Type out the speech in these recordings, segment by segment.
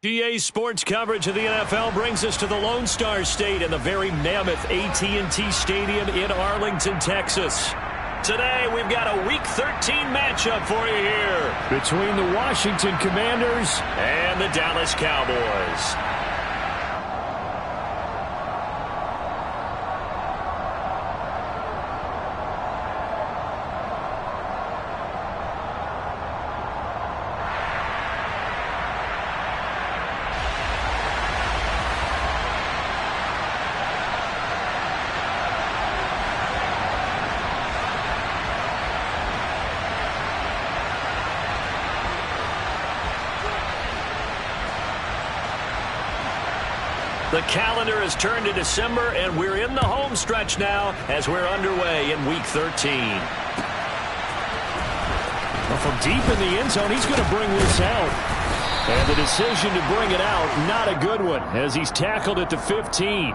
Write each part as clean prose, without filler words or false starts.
GA Sports coverage of the NFL brings us to the Lone Star State and the very mammoth AT&T Stadium in Arlington, Texas. Today, we've got a Week 13 matchup for you here between the Washington Commanders and the Dallas Cowboys. The calendar has turned to December, and we're in the home stretch now as we're underway in Week 13. Well, from deep in the end zone, he's going to bring this out. And the decision to bring it out, not a good one, as he's tackled at the 15.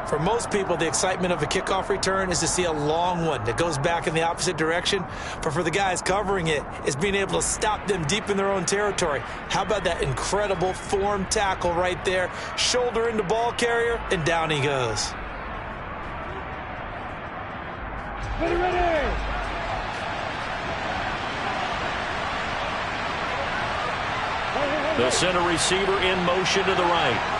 For most people, the excitement of a kickoff return is to see a long one that goes back in the opposite direction. But for the guys covering it, it's being able to stop them deep in their own territory. How about that incredible form tackle right there? Shoulder into ball carrier, and down he goes. Ready. The center receiver in motion to the right.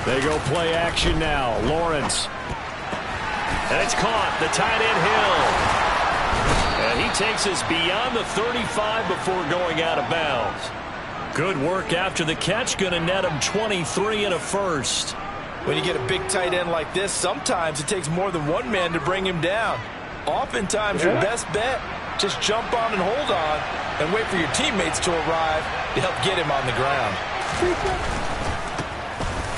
They go play action now. Lawrence. And it's caught. The tight end Hill. And he takes us beyond the 35 before going out of bounds. Good work after the catch. Going to net him 23 and a first. When you get a big tight end like this, sometimes it takes more than one man to bring him down. Oftentimes, your best bet, just jump on and hold on and wait for your teammates to arrive to help get him on the ground.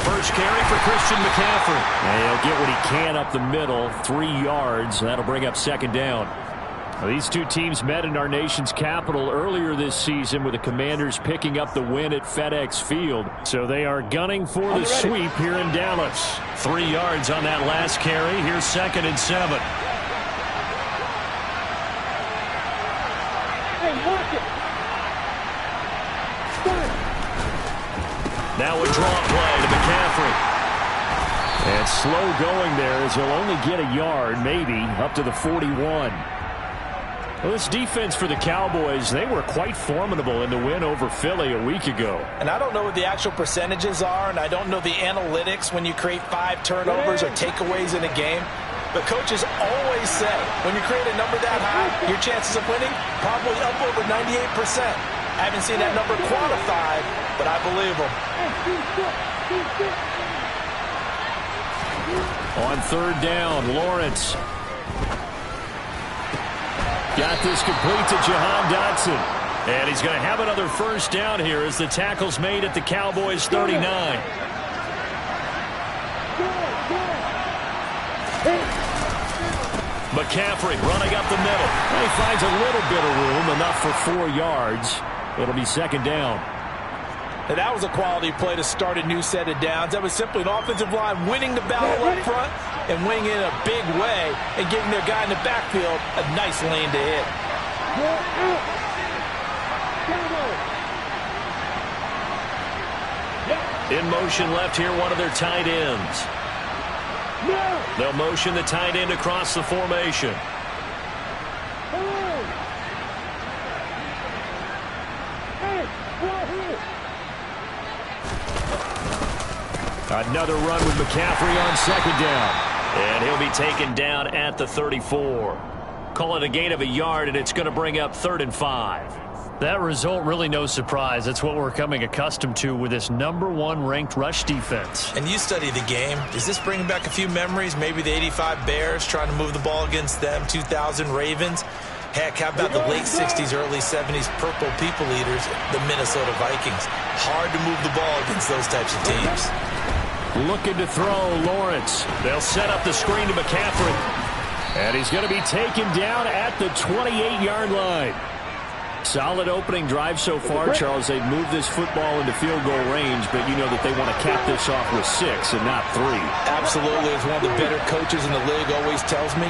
First carry for Christian McCaffrey. And he'll get what he can up the middle, 3 yards. That'll bring up second down. Well, these two teams met in our nation's capital earlier this season with the Commanders picking up the win at FedEx Field. So they are gunning for the sweep here in Dallas. 3 yards on that last carry. Here's 2nd and 7. Now a draw play to McCaffrey. And slow going there as he'll only get a yard, maybe, up to the 41. Well, this defense for the Cowboys, they were quite formidable in the win over Philly a week ago. And I don't know what the actual percentages are, and I don't know the analytics when you create 5 turnovers or takeaways in a game. But coaches always say, when you create a number that high, your chances of winning probably up over 98%. I haven't seen that number quantified, but I believe them. On 3rd down, Lawrence. Got this complete to Jahan Dotson. And he's going to have another first down here as the tackle's made at the Cowboys' 39. McCaffrey running up the middle. And he finds a little bit of room, enough for 4 yards. It'll be second down. And that was a quality play to start a new set of downs. That was simply an offensive line winning the battle up front and winning in a big way and giving their guy in the backfield a nice lane to hit. In motion left here, one of their tight ends. They'll motion the tight end across the formation. Another run with McCaffrey on 2nd down. And he'll be taken down at the 34. Call it a gain of a yard, and it's going to bring up 3rd and 5. That result, really no surprise. That's what we're coming accustomed to with this #1 ranked rush defense. And you study the game. Does this bring back a few memories? Maybe the 85 Bears trying to move the ball against them, 2000 Ravens. Heck, how about the late 60s, early 70s Purple People Eaters, the Minnesota Vikings? Hard to move the ball against those types of teams. Looking to throw, Lawrence. They'll set up the screen to McCaffrey. And he's going to be taken down at the 28-yard line. Solid opening drive so far, Charles. They've moved this football into field goal range, but you know that they want to cap this off with 6 and not 3. Absolutely. As one of the better coaches in the league always tells me,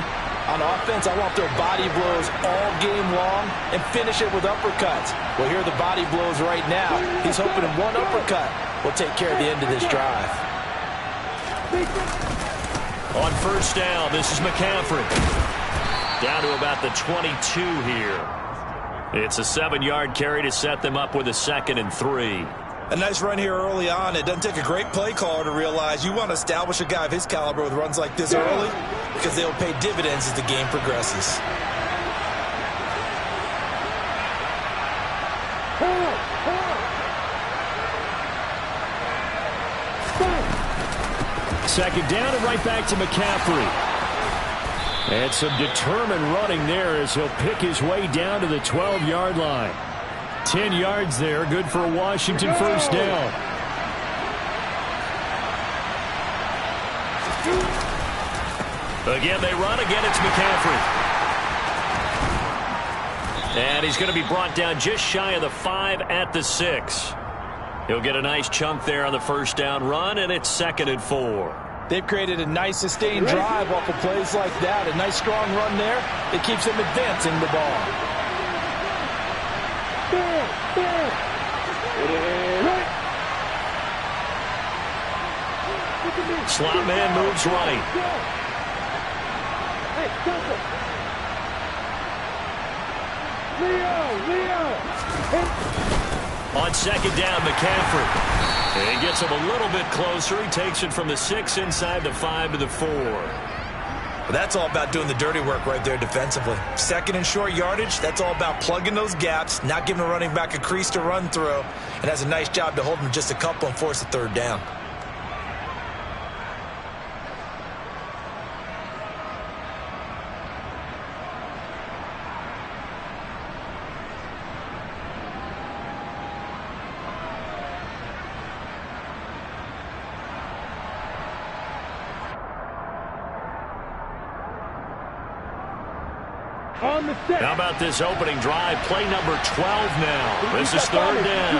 On offense, I want their body blows all game long and finish it with uppercuts. Well, here are the body blows right now. He's hoping in one uppercut will take care of the end of this drive. On first down, this is McCaffrey. Down to about the 22 here. It's a 7-yard carry to set them up with a 2nd and 3. A nice run here early on. It doesn't take a great play caller to realize you want to establish a guy of his caliber with runs like this early because they'll pay dividends as the game progresses. Second down and right back to McCaffrey. And some determined running there as he'll pick his way down to the 12-yard line. 10 yards there, good for a Washington first down. Again, they run. Again, it's McCaffrey. And he's going to be brought down just shy of the 5 at the 6. He'll get a nice chunk there on the first down run, and it's 2nd and 4. They've created a nice sustained drive off of plays like that. A nice strong run there. It keeps them advancing the ball. Slot man moves right. On second down, McCaffrey. And he gets him a little bit closer. He takes it from the 6 inside the 5 to the 4. Well, that's all about doing the dirty work right there defensively. 2nd and short yardage, that's all about plugging those gaps, not giving a running back a crease to run through, and has a nice job to hold him just a couple and force a 3rd down. How about this opening drive? Play number 12 now. This is 3rd down.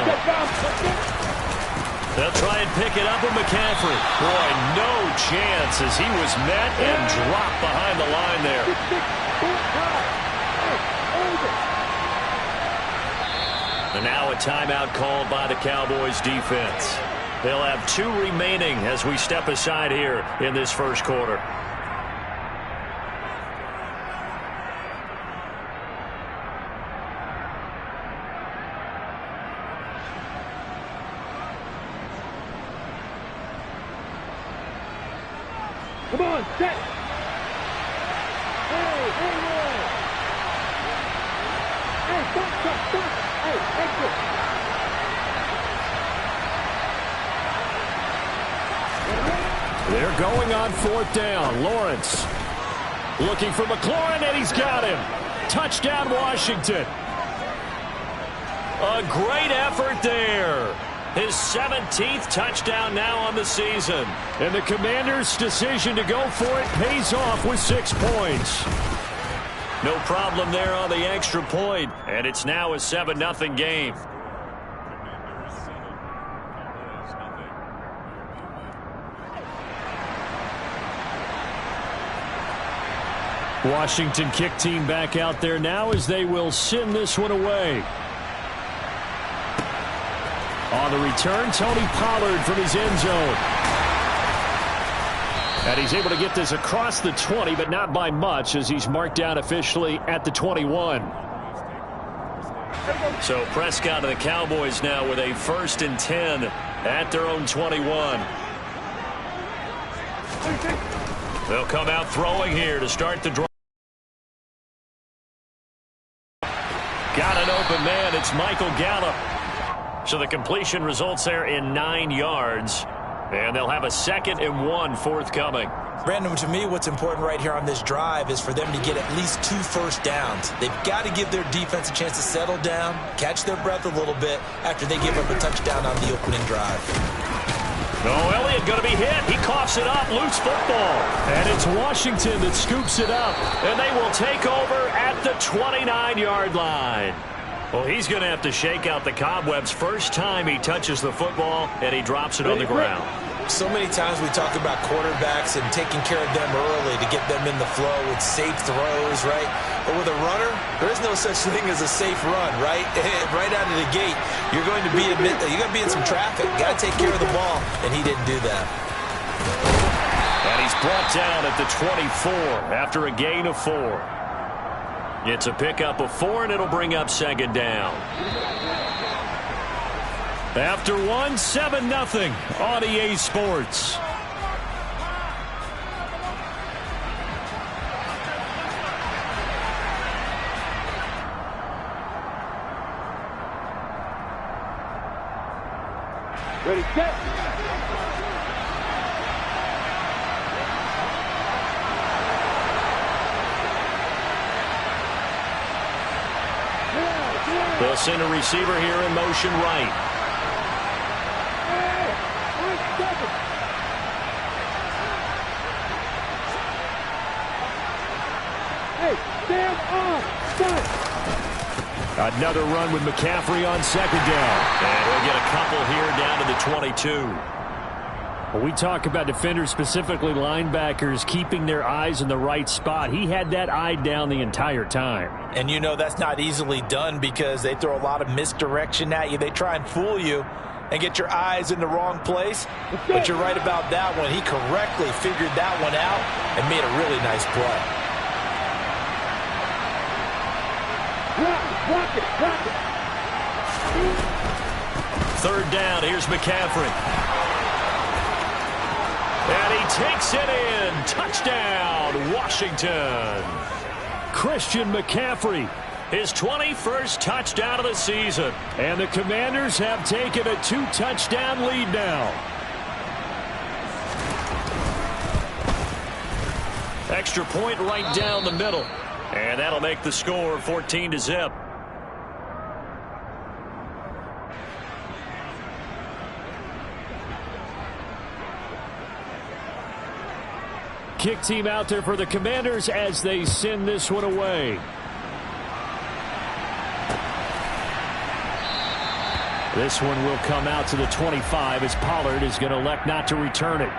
They'll try and pick it up with McCaffrey. Boy, no chance as he was met and dropped behind the line there. And now a timeout called by the Cowboys defense. They'll have 2 remaining as we step aside here in this first quarter. Come on, set. Hey, stop. Hey, exit. They're going on 4th down. Lawrence looking for McLaurin, and he's got him. Touchdown, Washington. A great effort there. His 17th touchdown now on the season. And the Commanders' decision to go for it pays off with 6 points. No problem there on the extra point, and it's now a 7-0 game. Washington kick team back out there now as they will send this one away. On the return, Tony Pollard from his end zone. And he's able to get this across the 20, but not by much as he's marked down officially at the 21. So Prescott and the Cowboys now with a 1st and 10 at their own 21. They'll come out throwing here to start the drive. Got an open man. It's Michael Gallup. So the completion results there in 9 yards. And they'll have a 2nd and 1 forthcoming. Brandon, to me, what's important right here on this drive is for them to get at least 2 first downs. They've got to give their defense a chance to settle down, catch their breath a little bit after they give up a touchdown on the opening drive. Oh, Elliott going to be hit. He coughs it up. Loose football. And it's Washington that scoops it up. And they will take over at the 29-yard line. Well, he's going to have to shake out the cobwebs first time he touches the football, and he drops it on the ground. So many times we talk about quarterbacks and taking care of them early to get them in the flow with safe throws, right? But with a runner, there is no such thing as a safe run, right? Right out of the gate, you're going to be in some traffic. Got to take care of the ball, and he didn't do that. And he's brought down at the 24 after a gain of 4. It's a pickup of 4, and it'll bring up second down. After 1, 7-0 on EA Sports. Ready, set. They'll send a receiver here in motion right. Another run with McCaffrey on second down. And he'll get a couple here down to the 22. When we talk about defenders, specifically linebackers, keeping their eyes in the right spot, he had that eye down the entire time. And you know that's not easily done because they throw a lot of misdirection at you. They try and fool you and get your eyes in the wrong place. But you're right about that one. He correctly figured that one out and made a really nice play. Block it. Third down, here's McCaffrey. And he takes it in. Touchdown, Washington. Christian McCaffrey, his 21st touchdown of the season. And the Commanders have taken a 2-touchdown lead now. Extra point right down the middle. And that'll make the score 14-0. Kick team out there for the Commanders as they send this one away. This one will come out to the 25 as Pollard is going to elect not to return it.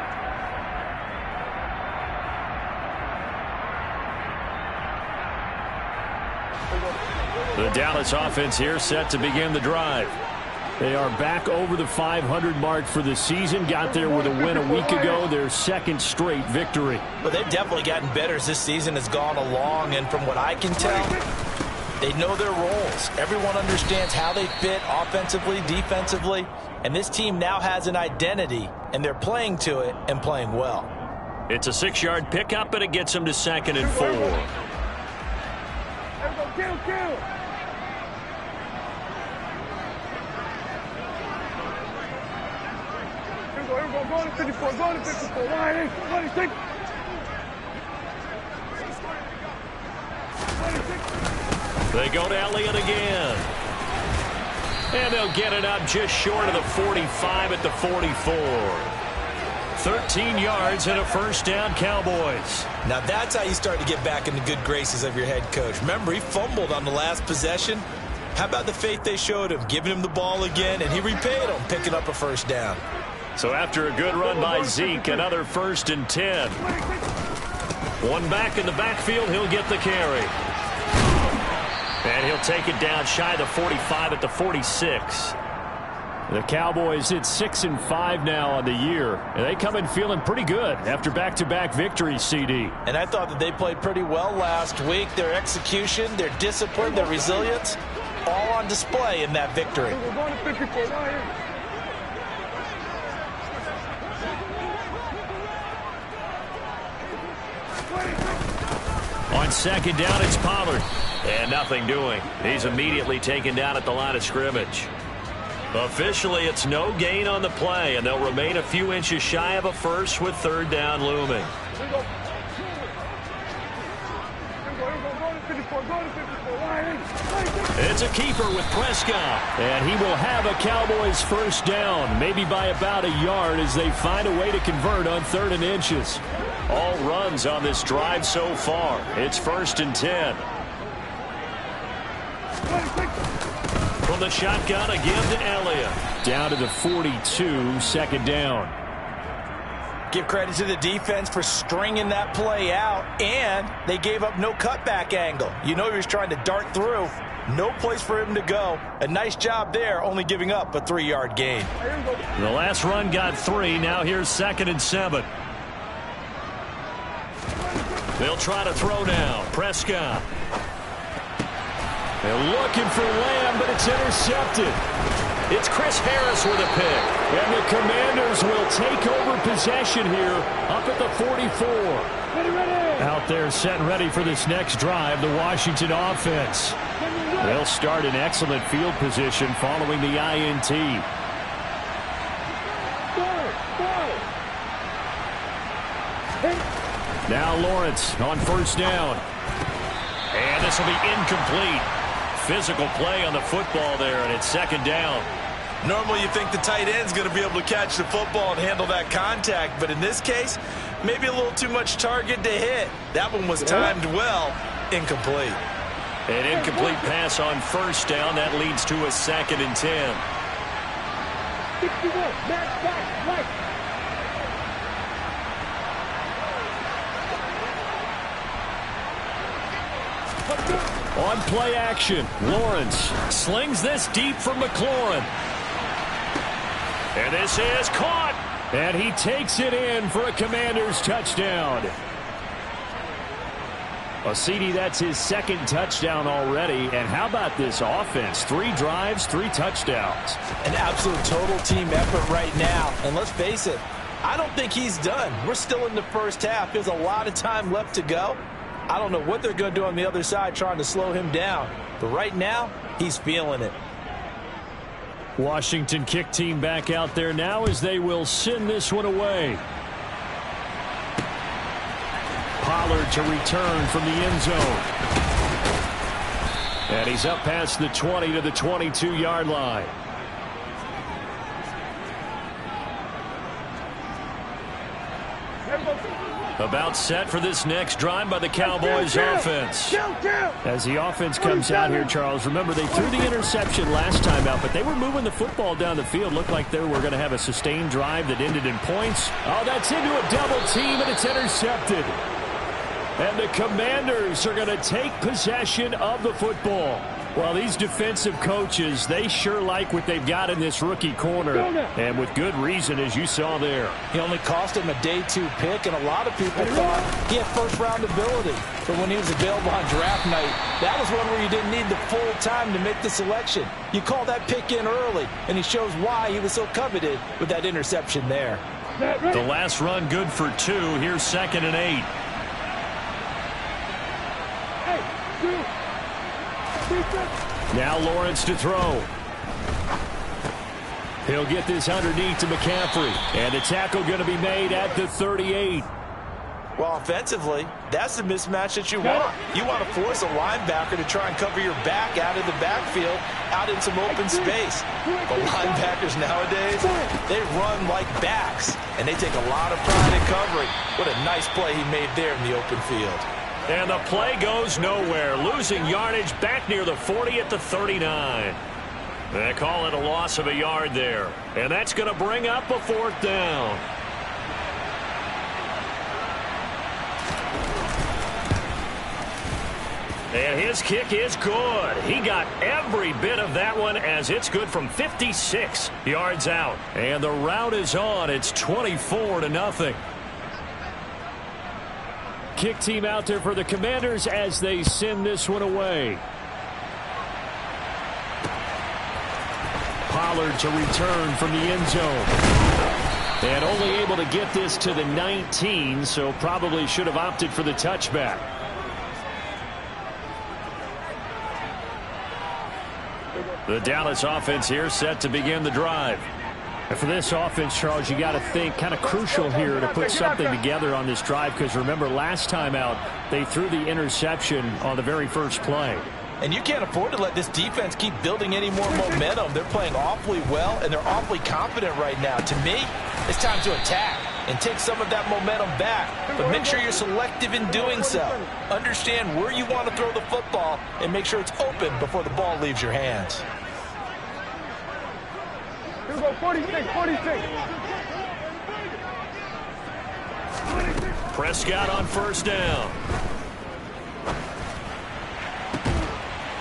The Dallas offense here set to begin the drive. They are back over the 500 mark for the season. Got there with a win a week ago, their second straight victory. But they've definitely gotten better as this season has gone along. And from what I can tell, they know their roles. Everyone understands how they fit offensively, defensively. And this team now has an identity, and they're playing to it and playing well. It's a 6-yard pickup, and it gets them to 2nd and 4. Kill. Go to 54, wide, 26. They go to Elliott again. And they'll get it up just short of the 45 at the 44. 13 yards and a first down, Cowboys. Now that's how you start to get back in the good graces of your head coach. Remember, he fumbled on the last possession. How about the faith they showed him, giving him the ball again, and he repaid them, picking up a first down. So after a good run by Zeke, another 1st and 10. One back in the backfield, he'll get the carry. And he'll take it down shy of the 45 at the 46. The Cowboys hit 6-5 now on the year. And they come in feeling pretty good after back-to-back victories, CD. And I thought that they played pretty well last week. Their execution, their discipline, their resilience, all on display in that victory. On second down, it's Pollard. And nothing doing. He's immediately taken down at the line of scrimmage. Officially, it's no gain on the play, and they'll remain a few inches shy of a first with 3rd down looming. It's a keeper with Prescott. And he will have a Cowboys first down, maybe by about a yard as they find a way to convert on 3rd and inches. All runs on this drive so far. It's 1st and 10. From the shotgun again to Elliott. Down to the 42, 2nd down. Give credit to the defense for stringing that play out, and they gave up no cutback angle. You know he was trying to dart through. No place for him to go. A nice job there, only giving up a 3-yard gain. The last run got 3. Now here's 2nd and 7. They'll try to throw now. Prescott. They're looking for Lamb, but it's intercepted. It's Chris Harris with a pick. And the Commanders will take over possession here up at the 44. Out there set and ready for this next drive, the Washington offense. They'll start in excellent field position following the INT. Now Lawrence on 1st down. And this will be incomplete. Physical play on the football there, and it's 2nd down. Normally you think the tight end's going to be able to catch the football and handle that contact, but in this case, maybe a little too much target to hit. That one was timed well. Incomplete. An incomplete pass on 1st down. That leads to a 2nd and 10. On play action, Lawrence slings this deep from McLaurin. And this is caught. And he takes it in for a Commanders touchdown. Well, CD, that's his 2nd touchdown already. And how about this offense? 3 drives, 3 touchdowns. An absolute total team effort right now. And let's face it, I don't think he's done. We're still in the first half. There's a lot of time left to go. I don't know what they're going to do on the other side trying to slow him down. But right now, he's feeling it. Washington kick team back out there now as they will send this one away. Pollard to return from the end zone. And he's up past the 20 to the 22-yard line. About set for this next drive by the Cowboys offense. As the offense comes out here, Charles, remember they threw the interception last time out, but they were moving the football down the field. Looked like they were going to have a sustained drive that ended in points. Oh, that's into a double team, and it's intercepted. And the Commanders are going to take possession of the football. Well, these defensive coaches, they sure like what they've got in this rookie corner. And with good reason, as you saw there. He only cost him a day 2 pick, and a lot of people thought he had first-round ability. But when he was available on draft night, that was one where you didn't need the full time to make the selection. You call that pick in early, and he shows why he was so coveted with that interception there. The last run good for 2. Here's 2nd and 8. Now Lawrence to throw. He'll get this underneath to McCaffrey. And the tackle going to be made at the 38. Well, offensively, that's the mismatch that you want. You want to force a linebacker to try and cover your back out of the backfield, out in some open space. But linebackers nowadays, they run like backs, and they take a lot of pride in covering. What a nice play he made there in the open field. And the play goes nowhere, losing yardage back near the 40 at the 39. They call it a loss of a yard there. And that's going to bring up a 4th down. And his kick is good. He got every bit of that one as it's good from 56 yards out. And the route is on. It's 24-0. Kick team out there for the Commanders as they send this one away. Pollard to return from the end zone. And only able to get this to the 19, so probably should have opted for the touchback. The Dallas offense here set to begin the drive. And for this offense, Charles, you got to think kind of crucial here to put something together on this drive, because remember last time out they threw the interception on the very first play. And you can't afford to let this defense keep building any more momentum. They're playing awfully well, and they're awfully confident right now. To me, it's time to attack and take some of that momentum back. But make sure you're selective in doing so. Understand where you want to throw the football and make sure it's open before the ball leaves your hands. Here we go, 46, 46. Prescott on first down.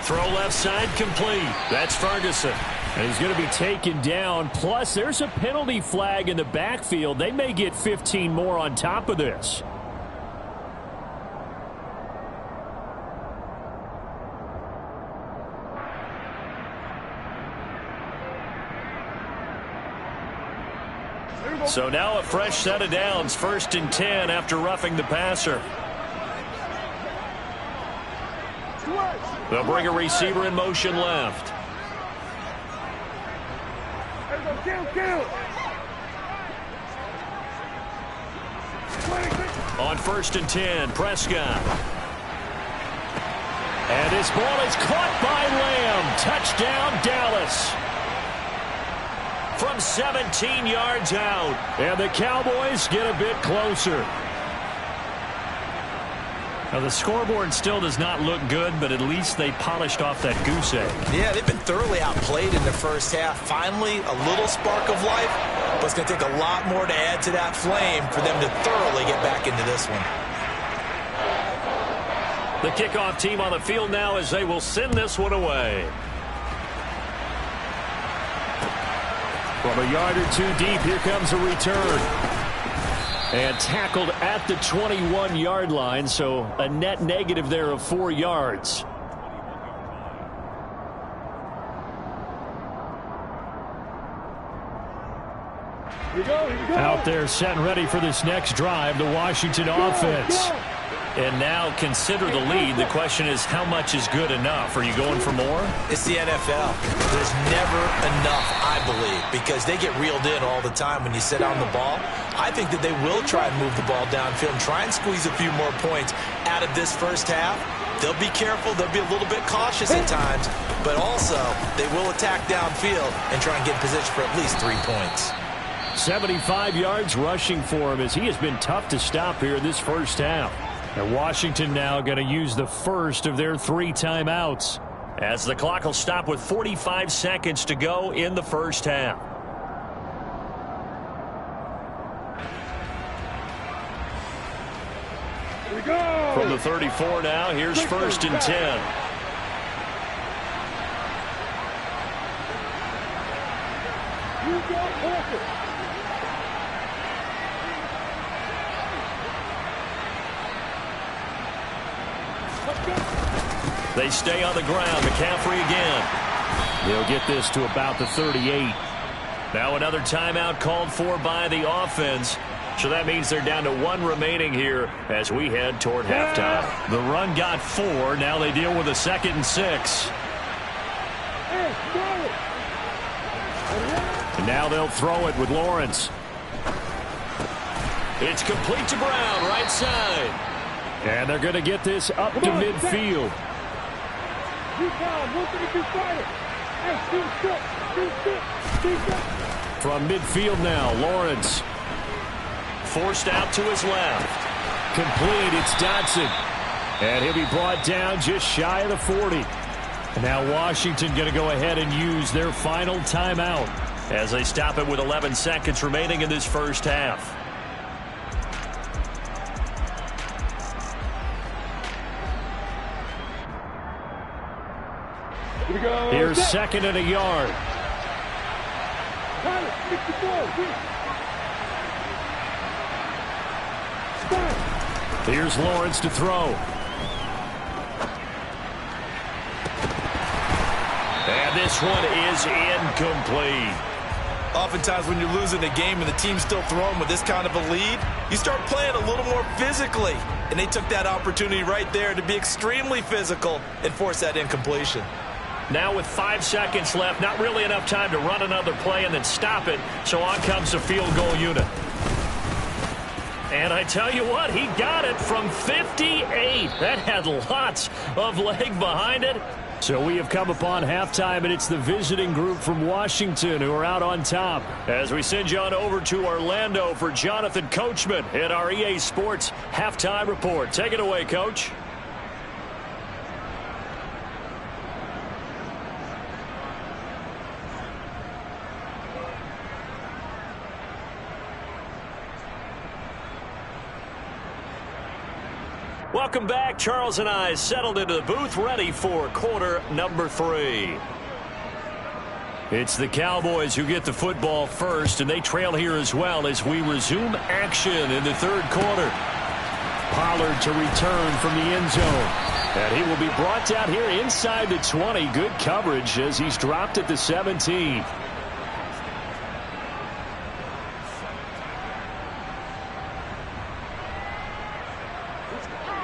Throw left side complete. That's Ferguson. And he's going to be taken down. Plus, there's a penalty flag in the backfield. They may get 15 more on top of this. So now a fresh set of downs. 1st and 10 after roughing the passer. They'll bring a receiver in motion left. On 1st and 10, Prescott. And this ball is caught by Lamb. Touchdown, Dallas. From 17 yards out. And the Cowboys get a bit closer. Now, the scoreboard still does not look good, but at least they polished off that goose egg. Yeah, they've been thoroughly outplayed in the first half. Finally, a little spark of life, but it's going to take a lot more to add to that flame for them to thoroughly get back into this one. The kickoff team on the field now as they will send this one away. From a yard or two deep, here comes a return. And tackled at the 21-yard line, so a net negative there of 4 yards. Out there set and ready for this next drive, the Washington offense. And now consider the lead. The question is, how much is good enough? Are you going for more? It's the NFL. There's never enough, I believe, because they get reeled in all the time when you sit on the ball. I think that they will try and move the ball downfield and try and squeeze a few more points out of this first half. They'll be careful. They'll be a little bit cautious at times, but also they will attack downfield and try and get in position for at least 3 points. 75 yards rushing for him as he has been tough to stop here in this first half. And Washington now going to use the first of their 3 timeouts as the clock will stop with 45 seconds to go in the first half. Here we go. From the 34 now, here's 1st and 10. You go, Walker. They stay on the ground. McCaffrey again. They'll get this to about the 38. Now another timeout called for by the offense. So that means they're down to 1 remaining here as we head toward halftime. The run got 4. Now they deal with a 2nd and 6. And now they'll throw it with Lawrence. It's complete to Brown, right side. And they're going to get this up to midfield. From midfield now, Lawrence. Forced out to his left. Complete, it's Dotson. And he'll be brought down just shy of the 40. And now Washington going to go ahead and use their final timeout as they stop it with 11 seconds remaining in this first half. Here's 2nd and a yard. Here's Lawrence to throw. And this one is incomplete. Oftentimes when you're losing a game and the team's still throwing with this kind of a lead, you start playing a little more physically. And they took that opportunity right there to be extremely physical and force that incompletion. Now with 5 seconds left, not really enough time to run another play and then stop it. So on comes the field goal unit. And I tell you what, he got it from 58. That had lots of leg behind it. So we have come upon halftime, and it's the visiting group from Washington who are out on top. As we send you on over to Orlando for Jonathan Coachman in our EA Sports Halftime Report. Take it away, Coach. Welcome back. Charles and I settled into the booth, ready for quarter number 3. It's the Cowboys who get the football first, and they trail here as well as we resume action in the third quarter. Pollard to return from the end zone. And he will be brought down here inside the 20. Good coverage as he's dropped at the 17.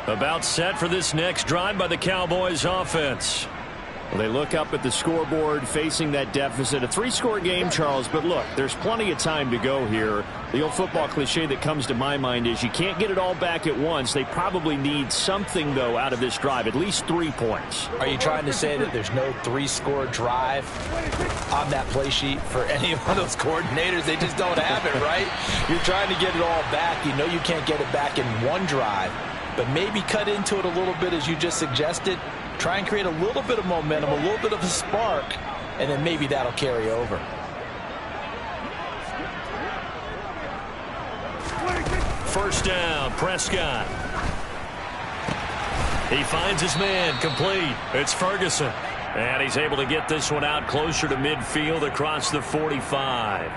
About set for this next drive by the Cowboys offense. Well, they look up at the scoreboard facing that deficit. A 3-score game, Charles, but look, there's plenty of time to go here. The old football cliche that comes to my mind is you can't get it all back at once. They probably need something, though, out of this drive, at least 3 points. Are you trying to say that there's no 3-score drive on that play sheet for any one of those coordinators? They just don't have it, right? You're trying to get it all back. You know you can't get it back in one drive, but maybe cut into it a little bit as you just suggested. Try and create a little bit of momentum, a little bit of a spark, and then maybe that'll carry over. First down, Prescott. He finds his man, complete. It's Ferguson. And he's able to get this one out closer to midfield across the 45.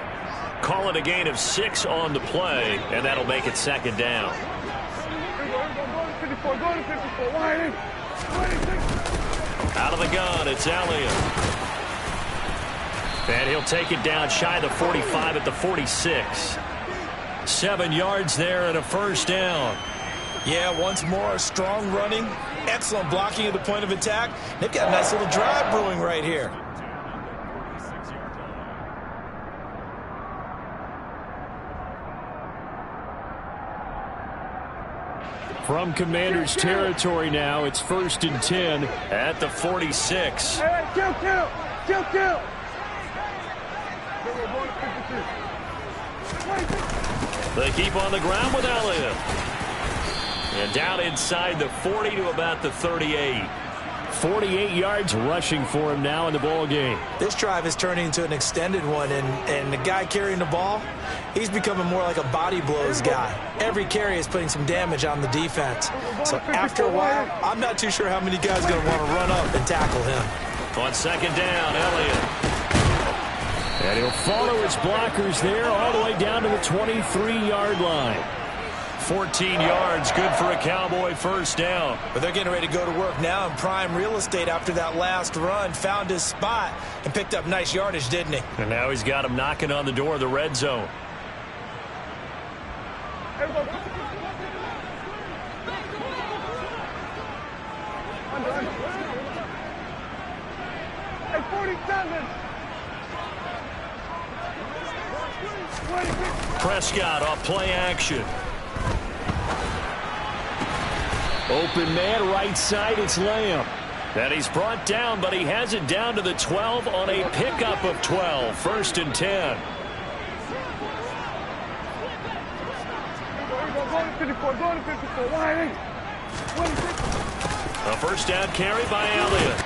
Call it a gain of 6 on the play, and that'll make it second down. Out of the gun, it's Elliott. And he'll take it down shy of the 45 at the 46. 7 yards there and a first down. Yeah, once more, strong running, excellent blocking at the point of attack. They've got a nice little drive brewing right here. From Commander's territory now, it's 1st and 10 at the 46. Hey, kill! They keep on the ground with Elliott. And down inside the 40 to about the 38. 48 yards rushing for him now in the ball game. This drive is turning into an extended one, and the guy carrying the ball, he's becoming more like a body blows guy. Every carry is putting some damage on the defense. So after a while, I'm not too sure how many guys are going to want to run up and tackle him. On second down, Elliott. And he'll follow his blockers there all the way down to the 23-yard line. 14 yards, good for a Cowboy first down. But they're getting ready to go to work now in prime real estate after that last run. Found his spot and picked up nice yardage, didn't he? And now he's got him knocking on the door of the red zone. Hey, 47! Prescott off play action. Open man, right side, it's Lamb. And he's brought down, but he has it down to the 12 on a pickup of 12. 1st and 10. A first down carry by Elliott.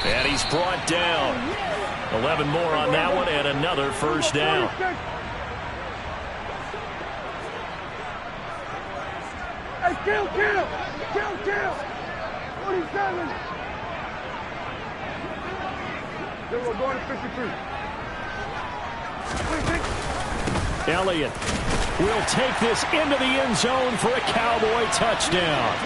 And he's brought down. 11 more on that one and another first down. Hey, kill! 47! Then we're going to 53. Elliott will take this into the end zone for a Cowboy touchdown.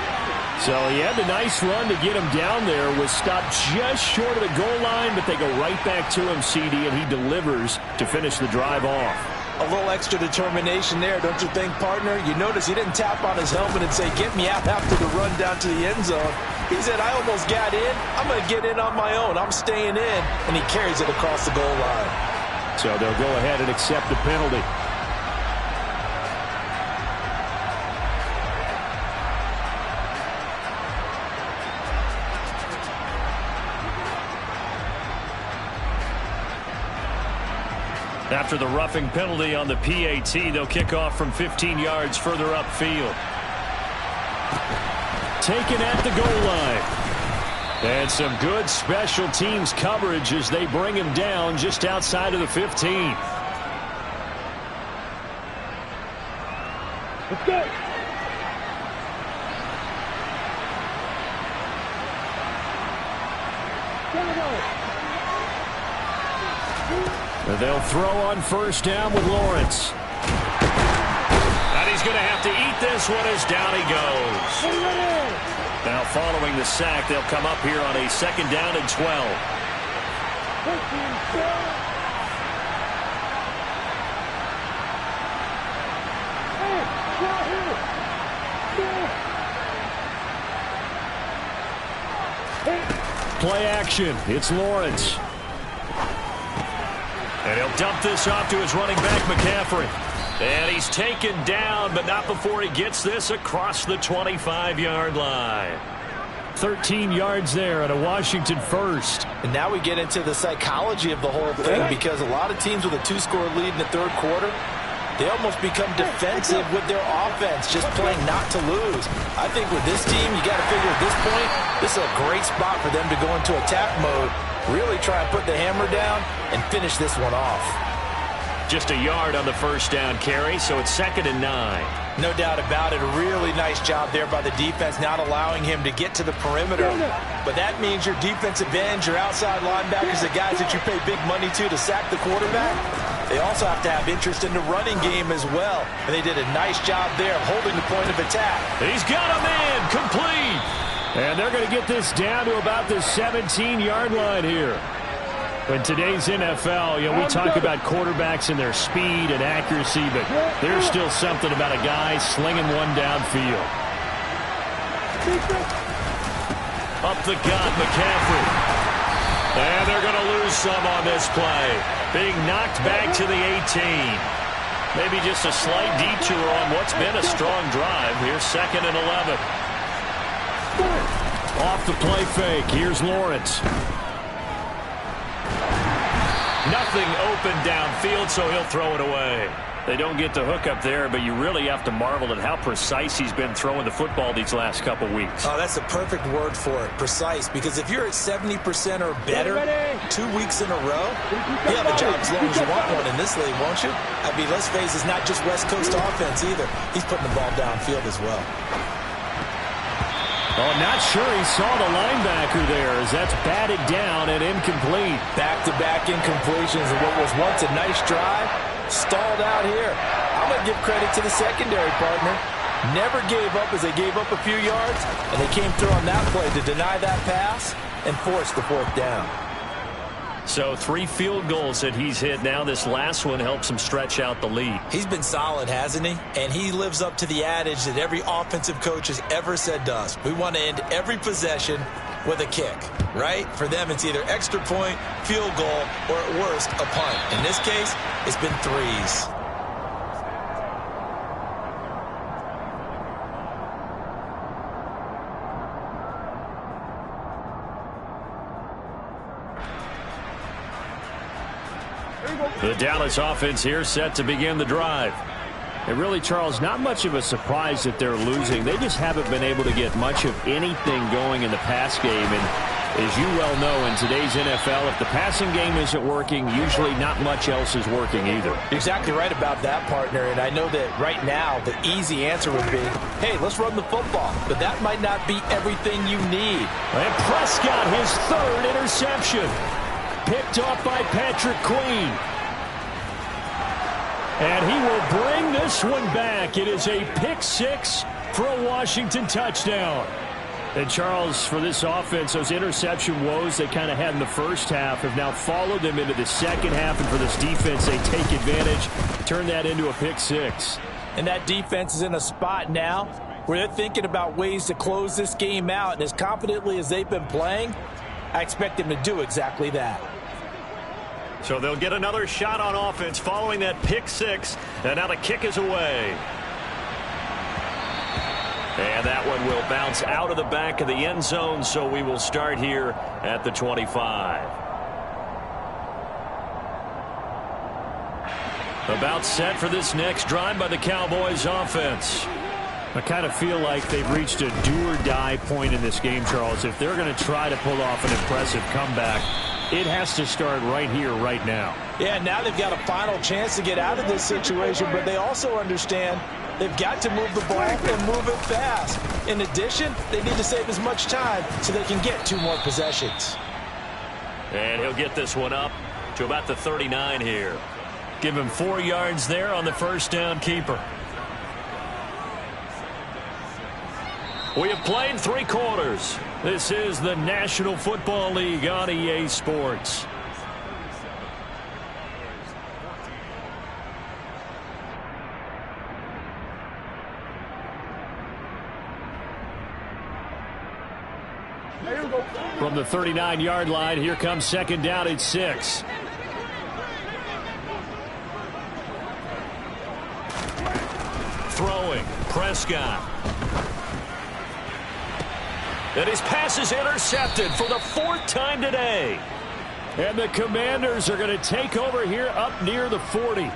So he had the nice run to get him down there. Was stopped just short of the goal line, but they go right back to him, CD, and he delivers to finish the drive off. A little extra determination there, don't you think, partner? You notice he didn't tap on his helmet and say, get me out after the run down to the end zone. He said, I almost got in. I'm going to get in on my own. I'm staying in. And he carries it across the goal line. So they'll go ahead and accept the penalty. After the roughing penalty on the PAT, they'll kick off from 15 yards further upfield. Taken at the goal line. And some good special teams coverage as they bring him down just outside of the 15. Let's go. They'll throw on first down with Lawrence. And he's going to have to eat this one as down he goes. Now following the sack, they'll come up here on a second down and 12. Play action. It's Lawrence. And he'll dump this off to his running back, McCaffrey. And he's taken down, but not before he gets this across the 25-yard line. 13 yards there at a Washington first. And now we get into the psychology of the whole thing, because a lot of teams with a 2-score lead in the third quarter, they almost become defensive with their offense, just playing not to lose. I think with this team, you got to figure at this point, this is a great spot for them to go into attack mode, really try and put the hammer down and finish this one off. Just a yard on the first down carry, so it's 2nd and 9. No doubt about it. A really nice job there by the defense, not allowing him to get to the perimeter. But that means your defensive ends, your outside linebackers, the guys that you pay big money to sack the quarterback, they also have to have interest in the running game as well. And they did a nice job there of holding the point of attack. He's got a man complete. And they're going to get this down to about the 17-yard line here. In today's NFL, we talk about quarterbacks and their speed and accuracy, but there's still something about a guy slinging one downfield. Up the gut, McCaffrey. And they're going to lose some on this play. Being knocked back to the 18. Maybe just a slight detour on what's been a strong drive. Here's 2nd and 11. Off the play fake. Here's Lawrence. Nothing open downfield, so he'll throw it away. They don't get the hook up there, but you really have to marvel at how precise he's been throwing the football these last couple weeks. Oh, that's a perfect word for it, precise, because if you're at 70% or better 2 weeks in a row, you have a job as long as you want one in this league, won't you? I mean, let's face it, it's not just West Coast offense either. He's putting the ball downfield as well. Oh, not sure he saw the linebacker there as that's batted down and incomplete. Back-to-back incompletions of what was once a nice drive, stalled out here. I'm going to give credit to the secondary partner. Never gave up as they gave up a few yards, and they came through on that play to deny that pass and force the 4th down. So 3 field goals that he's hit now. This last one helps him stretch out the lead. He's been solid, hasn't he? And he lives up to the adage that every offensive coach has ever said to us. We want to end every possession with a kick, right? For them, it's either extra point, field goal, or at worst, a punt. In this case, it's been 3s. The Dallas offense here set to begin the drive. And really, Charles, not much of a surprise that they're losing. They just haven't been able to get much of anything going in the pass game. And as you well know, in today's NFL, if the passing game isn't working, usually not much else is working either. You're exactly right about that, partner. And I know that right now the easy answer would be, hey, let's run the football. But that might not be everything you need. And Prescott, his 3rd interception. Picked off by Patrick Queen. And he will bring this one back. It is a pick 6 for a Washington touchdown. And Charles, for this offense, those interception woes they kind of had in the first half have now followed them into the second half. And for this defense, they take advantage, turn that into a pick 6. And that defense is in a spot now where they're thinking about ways to close this game out. And as confidently as they've been playing, I expect them to do exactly that. So they'll get another shot on offense following that pick 6. And now the kick is away. And that one will bounce out of the back of the end zone. So we will start here at the 25. About set for this next drive by the Cowboys offense. I kind of feel like they've reached a do-or-die point in this game, Charles. If they're going to try to pull off an impressive comeback, it has to start right here, right now. Yeah, now they've got a final chance to get out of this situation, but they also understand they've got to move the ball and move it fast. In addition, they need to save as much time so they can get 2 more possessions. And he'll get this one up to about the 39 here. Give him 4 yards there on the first down keeper. We have played 3 quarters. This is the National Football League on EA Sports. From the 39-yard line, here comes second down at 6. Throwing, Prescott. And his pass is intercepted for the 4th time today. And the Commanders are going to take over here up near the 40.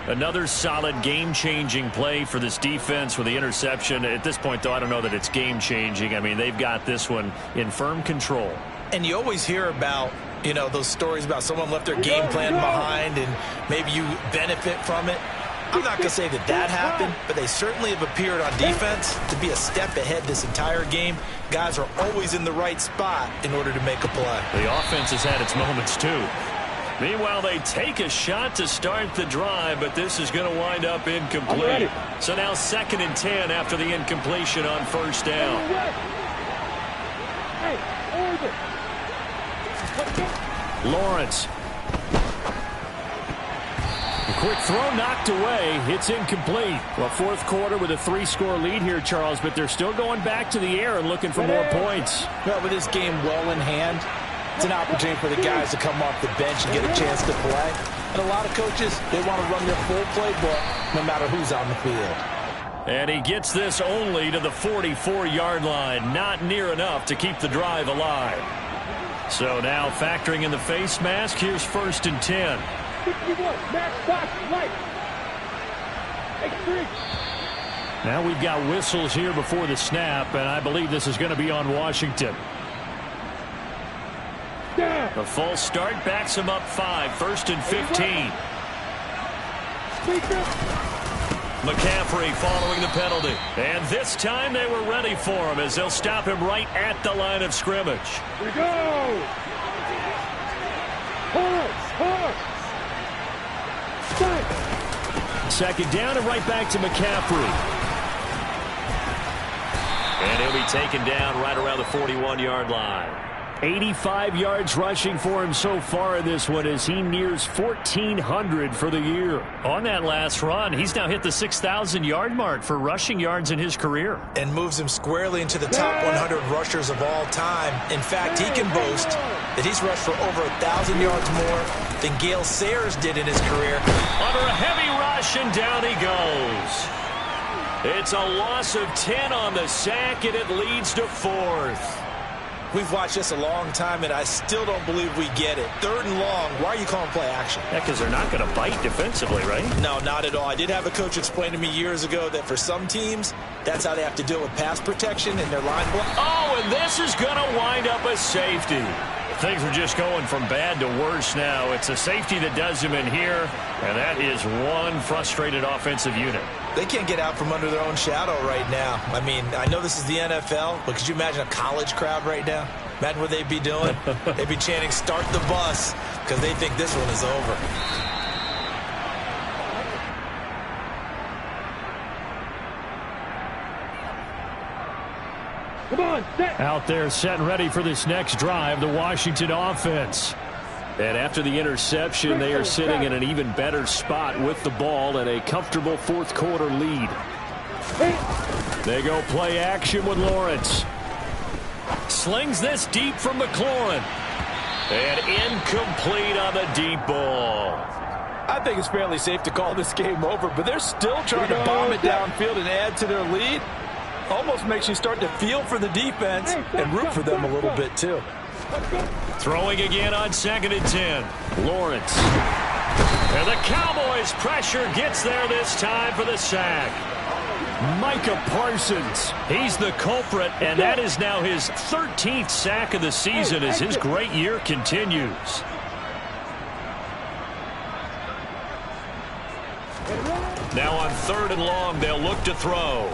Another solid game-changing play for this defense with the interception. At this point, though, I don't know that it's game-changing. I mean, they've got this one in firm control. And you always hear about, you know, those stories about someone left their game plan behind and maybe you benefit from it. I'm not going to say that that happened, but they certainly have appeared on defense to be a step ahead this entire game. Guys are always in the right spot in order to make a play. The offense has had its moments, too. Meanwhile, they take a shot to start the drive, but this is going to wind up incomplete. So now 2nd and 10 after the incompletion on first down. Lawrence. A quick throw knocked away. It's incomplete. Well, 4th quarter with a 3-score lead here, Charles, but they're still going back to the air and looking for more points. Well, with this game well in hand, it's an opportunity for the guys to come off the bench and get a chance to play. And a lot of coaches, they want to run their full playbook no matter who's on the field. And he gets this only to the 44-yard line. Not near enough to keep the drive alive. So now factoring in the face mask, here's 1st and 10. 61, max box, light. X3. Now we've got whistles here before the snap, and I believe this is going to be on Washington. The false start backs him up 5, 1st and 15. McCaffrey following the penalty. And this time they were ready for him as they'll stop him right at the line of scrimmage. Here we go. Second down and right back to McCaffrey. And he'll be taken down right around the 41-yard line. 85 yards rushing for him so far in this one as he nears 1,400 for the year. On that last run, he's now hit the 6,000-yard mark for rushing yards in his career. And moves him squarely into the top 100 rushers of all time. In fact, he can boast that he's rushed for over 1,000 yards more than Gale Sayers did in his career. Under a heavy rush, and down he goes. It's a loss of 10 on the sack, and it leads to 4th. We've watched this a long time, and I still don't believe we get it. 3rd and long. Why are you calling play action? Yeah, because they're not going to bite defensively, right? No, not at all. I did have a coach explain to me years ago that for some teams, that's how they have to deal with pass protection in their line block. Oh, and this is going to wind up a safety. Things are just going from bad to worse now. It's a safety that does him in here, and that is one frustrated offensive unit. They can't get out from under their own shadow right now. I mean, I know this is the NFL, but could you imagine a college crowd right now? Imagine what they'd be doing. They'd be chanting, "Start the bus," because they think this one is over. Come on, set. Out there set and ready for this next drive, the Washington offense. And after the interception, they are sitting in an even better spot with the ball and a comfortable 4th quarter lead. They go play action with Lawrence. Slings this deep from McLaurin. And incomplete on the deep ball. I think it's fairly safe to call this game over, but they're still trying to bomb it downfield and add to their lead. Almost makes you start to feel for the defense and root for them a little bit, too. Throwing again on 2nd and 10. Lawrence. And the Cowboys' pressure gets there this time for the sack. Micah Parsons. He's the culprit, and that is now his 13th sack of the season as his great year continues. Now on 3rd and long, they'll look to throw.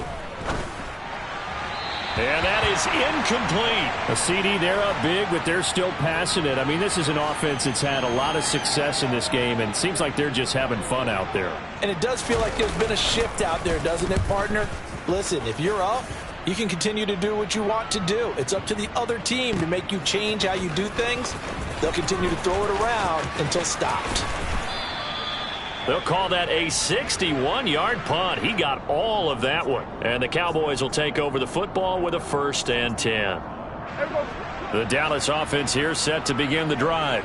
And that is incomplete. A CD, they're up big, but they're still passing it. I mean, this is an offense that's had a lot of success in this game, and it seems like they're just having fun out there. And it does feel like there's been a shift out there, doesn't it, partner? Listen, if you're up, you can continue to do what you want to do. It's up to the other team to make you change how you do things. They'll continue to throw it around until stopped. They'll call that a 61-yard punt. He got all of that one. And the Cowboys will take over the football with a 1st and 10. The Dallas offense here set to begin the drive.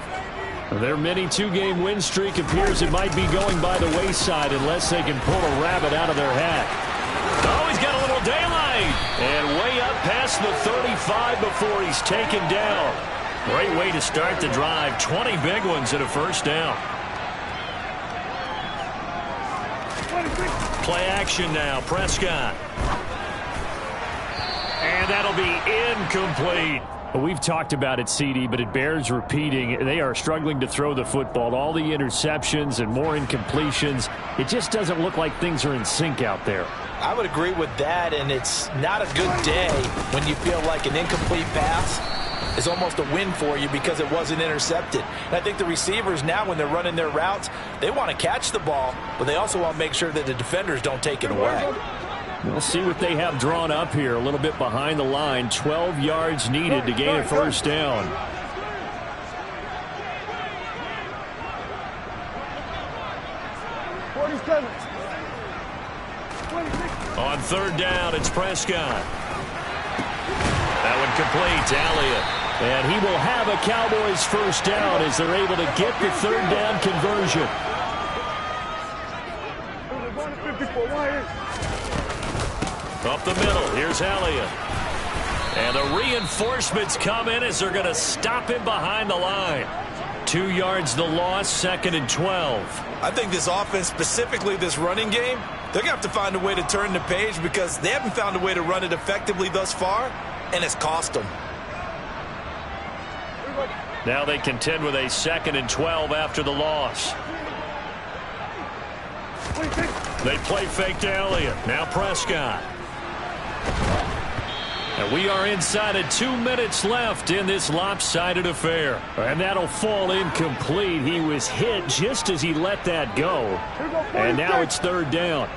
Their mini 2-game win streak appears it might be going by the wayside unless they can pull a rabbit out of their hat. Oh, he's got a little daylight. And way up past the 35 before he's taken down. Great way to start the drive. 20 big ones and a 1st down. Play action now. Prescott. And that'll be incomplete. We've talked about it, CD, but it bears repeating. They are struggling to throw the football. All the interceptions and more incompletions. It just doesn't look like things are in sync out there. I would agree with that, and it's not a good day when you feel like an incomplete pass is almost a win for you because it wasn't intercepted. And I think the receivers now, when they're running their routes, they want to catch the ball, but they also want to make sure that the defenders don't take it away. We'll see what they have drawn up here. A little bit behind the line. 12 yards needed to gain a 1st down. On 3rd down, it's Prescott. That one complete to Elliott. And he will have a Cowboys 1st down as they're able to get the 3rd down conversion. Up the middle, here's Elliott. And the reinforcements come in as they're going to stop him behind the line. 2 yards the loss, 2nd and 12. I think this offense, specifically this running game, they're going to have to find a way to turn the page because they haven't found a way to run it effectively thus far, and it's cost them. Now they contend with a 2nd and 12 after the loss. They play fake to Elliott. Now Prescott. And we are inside of 2 minutes left in this lopsided affair. And that'll fall incomplete. He was hit just as he let that go. And now it's 3rd down.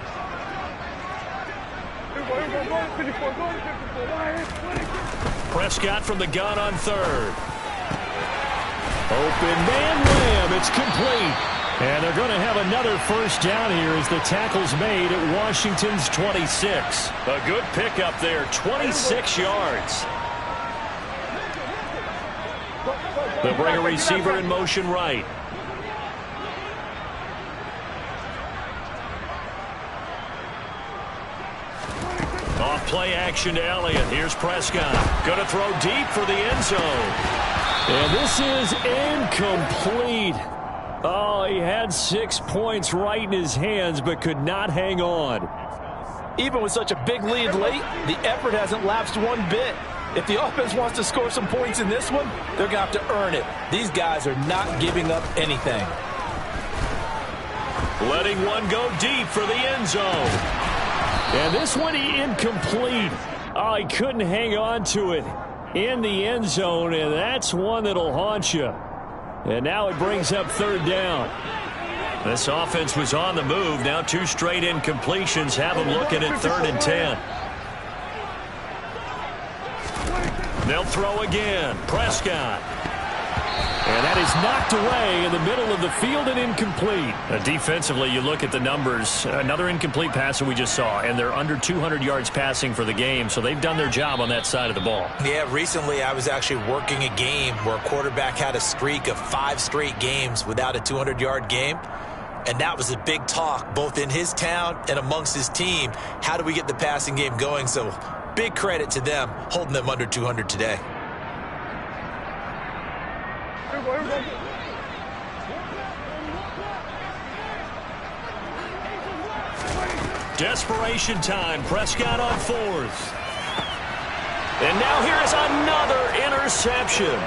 Prescott from the gun on 3rd. Open man wham. It's complete. And they're going to have another 1st down here as the tackle's made at Washington's 26. A good pickup there, 26 yards. They'll bring a receiver in motion right. Off play action to Elliott. Here's Prescott. Going to throw deep for the end zone. And this is incomplete. Oh, he had 6 points right in his hands, but could not hang on. Even with such a big lead late, the effort hasn't lapsed one bit. If the offense wants to score some points in this one, they're going to have to earn it. These guys are not giving up anything. Letting one go deep for the end zone. And this one incomplete. Oh, he couldn't hang on to it in the end zone, and that's one that'll haunt you. And now it brings up 3rd down. This offense was on the move. Now 2 straight incompletions have them looking at 3rd and 10. They'll throw again. Prescott. And that is knocked away in the middle of the field and incomplete. Defensively, you look at the numbers. Another incomplete pass that we just saw, and they're under 200 yards passing for the game, so they've done their job on that side of the ball. Yeah, recently I was actually working a game where a quarterback had a streak of 5 straight games without a 200-yard game, and that was a big talk both in his town and amongst his team. How do we get the passing game going? So big credit to them holding them under 200 today. Desperation time. Prescott on 4th. And now here is another interception.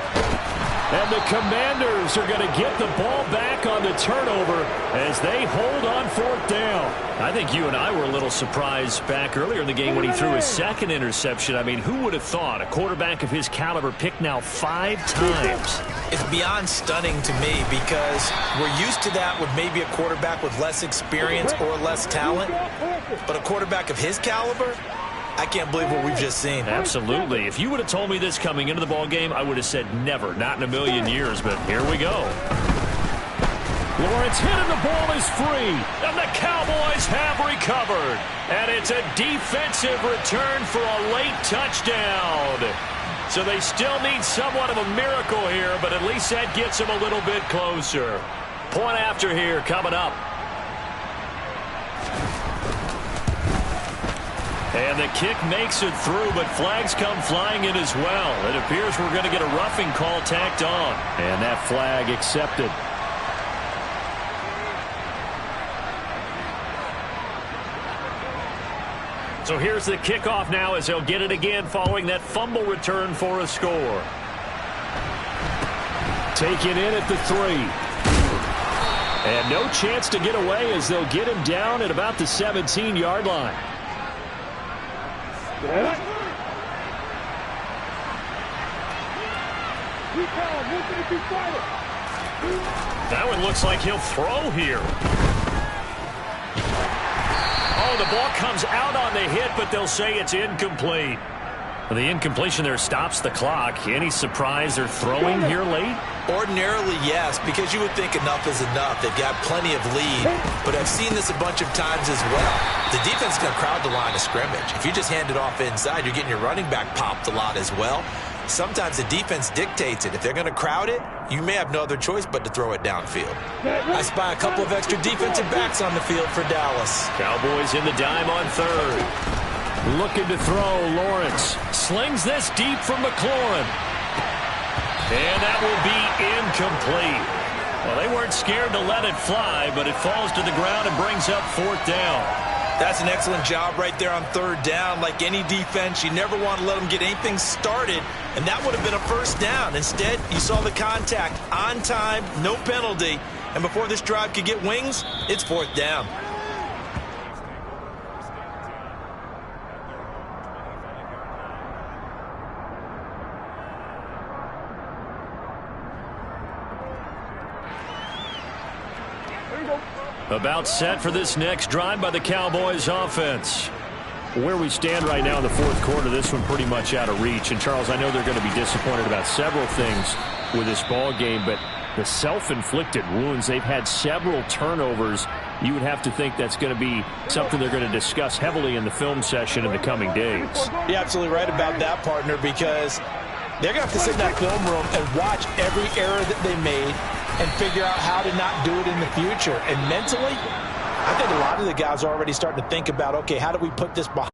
And the Commanders are going to get the ball back on the turnover as they hold on 4th down. I think you and I were a little surprised back earlier in the game when he threw his second interception. I mean, who would have thought a quarterback of his caliber picked now 5 times? It's beyond stunning to me because we're used to that with maybe a quarterback with less experience or less talent. But a quarterback of his caliber, I can't believe what we've just seen. Absolutely. If you would have told me this coming into the ball game, I would have said never, not in a million years, but here we go. Lawrence hit and the ball is free, and the Cowboys have recovered. And it's a defensive return for a late touchdown. So they still need somewhat of a miracle here, but at least that gets them a little bit closer. Point after here coming up. And the kick makes it through, but flags come flying in as well. It appears we're going to get a roughing call tacked on. And that flag accepted. So here's the kickoff now as they'll get it again following that fumble return for a score. Taken in at the 3. And no chance to get away as they'll get him down at about the 17-yard line. That one looks like he'll throw here. Oh, the ball comes out on the hit, but they'll say it's incomplete. Well, the incompletion there stops the clock. Any surprise they're throwing here late? Ordinarily, yes, because you would think enough is enough. They've got plenty of lead, but I've seen this a bunch of times as well. The defense is going to crowd the line of scrimmage. If you just hand it off inside, you're getting your running back popped a lot as well. Sometimes the defense dictates it. If they're going to crowd it, you may have no other choice but to throw it downfield. I spy a couple of extra defensive backs on the field for Dallas. Cowboys in the dime on 3rd. Looking to throw, Lawrence. Slings this deep from McLaurin. And that will be incomplete. Well, they weren't scared to let it fly, but it falls to the ground and brings up 4th down. That's an excellent job right there on 3rd down. Like any defense, you never want to let them get anything started, and that would have been a 1st down. Instead, you saw the contact on time, no penalty, and before this drive could get wings, it's 4th down. About set for this next drive by the Cowboys offense. Where we stand right now in the 4th quarter, this one pretty much out of reach. And, Charles, I know they're going to be disappointed about several things with this ball game, but the self-inflicted wounds, they've had several turnovers. You would have to think that's going to be something they're going to discuss heavily in the film session in the coming days. You're absolutely right about that, partner, because they're going to have to sit in that film room and watch every error that they made and figure out how to not do it in the future. And mentally, I think a lot of the guys are already starting to think about, okay, how do we put this behind